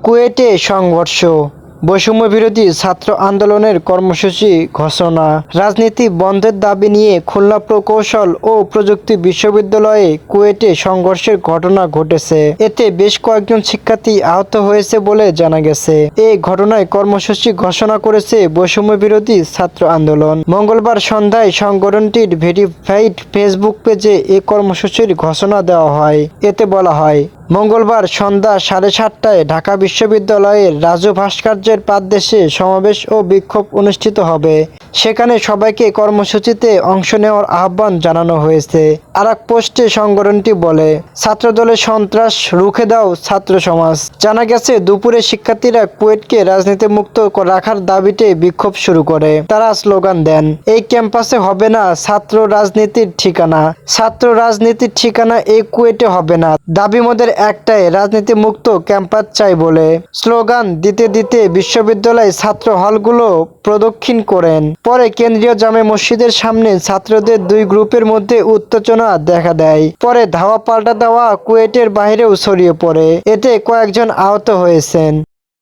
কুয়েটে সংঘর্ষ, বৈষম্য বিরোধী ছাত্র আন্দোলনের কর্মসূচি ঘোষণা, রাজনীতি বন্ধের দাবি নিয়ে খুলনা প্রকৌশল ও প্রযুক্তি বিশ্ববিদ্যালয়ে কুয়েটে সংঘর্ষের ঘটনা ঘটেছে। এতে বেশ কয়েকজন শিক্ষার্থী আহত হয়েছে বলে জানা গেছে। এই ঘটনায় কর্মসূচি ঘোষণা করেছে বৈষম্য বিরোধী ছাত্র আন্দোলন। মঙ্গলবার সন্ধ্যায় সংগঠনটির ভেরিফাইড ফেসবুক পেজে এই কর্মসূচির ঘোষণা দেওয়া হয়। এতে বলা হয়, মঙ্গলবার সন্ধ্যা 7:30টায় ঢাকা বিশ্ববিদ্যালয়ের রাজু ভাস্কর্যের পাদদেশে সমাবেশ ও বিক্ষোভ অনুষ্ঠিত হবে। সেখানে সবাইকে কর্মসূচিতে অংশ নেওয়ার আহ্বান জানানো হয়েছে। আর এক পোস্টে সংগঠনটি বলে, ছাত্রদলের সন্ত্রাস রুখে দাও ছাত্র সমাজ। জানা গেছে, দুপুরে শিক্ষার্থীরা কুয়েটকে রাজনীতি মুক্ত রাখার দাবিতে বিক্ষোভ শুরু করে। তারা স্লোগান দেন, এই ক্যাম্পাসে হবে না ছাত্র রাজনীতির ঠিকানা, ছাত্র রাজনীতির ঠিকানা এই কুয়েটে হবে না। দাবি মোদের একটাই, রাজনীতি মুক্ত ক্যাম্পাস চাই বলে স্লোগান দিতে দিতে বিশ্ববিদ্যালয় ছাত্র হলগুলো প্রদক্ষিণ করেন। পরে কেন্দ্রীয় জামে মসজিদের সামনে ছাত্রদের দুই গ্রুপের মধ্যে উত্তেজনা দেখা দেয়। পরে ধাওয়া পাল্টা দেওয়া কুয়েটের বাইরেও ছড়িয়ে পড়ে। এতে কয়েকজন আহত হয়েছেন।